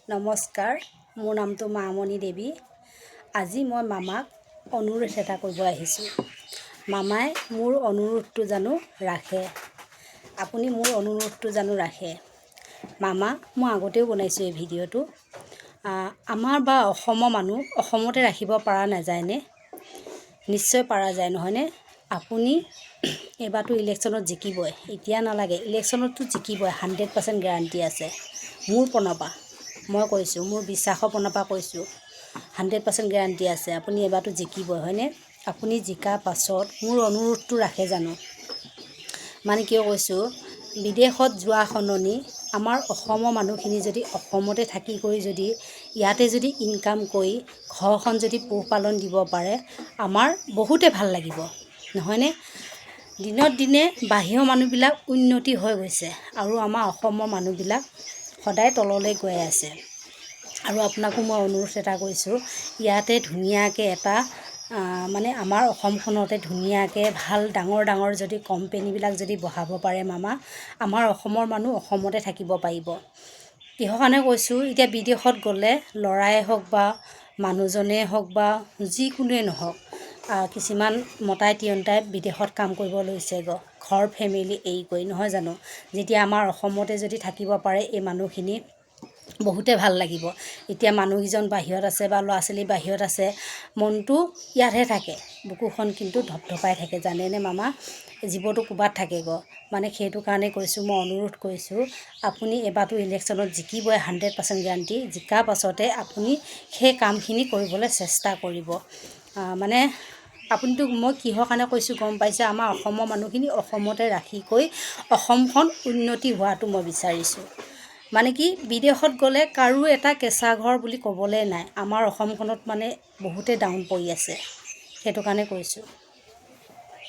নমস্কাৰ, মোৰ নামটো মামণি দেৱী। আজি মই মামাক অনুৰোধ এটা কৰিব আহিছোঁ। মামাই মোৰ অনুৰোধটো জানো ৰাখে। আপুনি মোৰ অনুৰোধটো জানো ৰাখে। মামা, মই আগতেও বনাইছোঁ এই ভিডিঅ'টো। আমাৰ বা অসমৰ মানুহ অসমতে ৰাখিব পৰা নাযায়নে? নিশ্চয় পৰা যায়, নহয়নে? আপুনি এইবাৰতো ইলেকশ্যনত জিকিবই, এতিয়া নালাগে, ইলেকশ্যনততো জিকিবই, 100% গেৰাণ্টি আছে। মোৰ পনৰ পৰা মই কৈছোঁ, মোৰ বিশ্বাসৰ পনৰ পৰা কৈছোঁ, 100% গেৰাণ্টি আছে। আপুনি এবাৰতো জিকিবই, হয়নে? আপুনি জিকাৰ পাছত মোৰ অনুৰোধটো ৰাখে জানো? মানে কিয় কৈছোঁ, বিদেশত যোৱা সলনি আমাৰ অসমৰ মানুহখিনি যদি অসমতে থাকি কৰি যদি ইয়াতে যদি ইনকাম কৰি ঘৰখন যদি পোহপালন দিব পাৰে, আমাৰ বহুতে ভাল লাগিব, নহয়নে? দিনক দিনে বাহিৰৰ মানুহবিলাক উন্নতি হৈ গৈছে আৰু আমাৰ অসমৰ মানুহবিলাক সদায় তললৈ গৈ আছে। আৰু আপোনাকো মই অনুৰোধ এটা কৰিছোঁ, ইয়াতে ধুনীয়াকৈ এটা মানে আমাৰ অসমখনতে ধুনীয়াকৈ ভাল ডাঙৰ যদি কোম্পেনীবিলাক যদি বহাব পাৰে মামা, আমাৰ অসমৰ মানুহ অসমতে থাকিব পাৰিব। কিহৰ কাৰণে কৈছোঁ, এতিয়া বিদেশত গ'লে ল'ৰাই হওক বা মানুহজনেই হওক বা যিকোনোৱে নহওক, কিছুমান মতাই তিয়ন্তাই বিদেশত কাম কৰিব লৈছেগৈ, ঘৰ ফেমিলি এৰি কৰি, নহয় জানো? যেতিয়া আমাৰ অসমতে যদি থাকিব পাৰে এই মানুহখিনি, বহুতে ভাল লাগিব। এতিয়া মানুহকেইজন বাহিৰত আছে বা ল'ৰা ছোৱালী বাহিৰত আছে, মনটো ইয়াতহে থাকে, বুকুখন কিন্তু ধপধপাই থাকে, জানেনে মামা? জীৱটো ক'ৰবাত থাকেগৈ। মানে সেইটো কাৰণে কৈছোঁ, মই অনুৰোধ কৰিছোঁ, আপুনি এবাৰতো ইলেকশ্যনত জিকিবই, 100% গেৰাণ্টি। জিকাৰ পাছতে আপুনি সেই কামখিনি কৰিবলৈ চেষ্টা কৰিব। মানে আপুনিতো, মই কিহৰ কাৰণে কৈছোঁ গম পাইছে? আমাৰ অসমৰ মানুহখিনি অসমতে ৰাখি কৰি অসমখন উন্নতি হোৱাটো মই বিচাৰিছোঁ। মানে কি, বিদেশত গ'লে কাৰো এটা কেঁচা ঘৰ বুলি ক'বলৈ নাই। আমাৰ অসমখনত মানে বহুতে ডাউন পৰি আছে, সেইটো কাৰণে কৈছোঁ।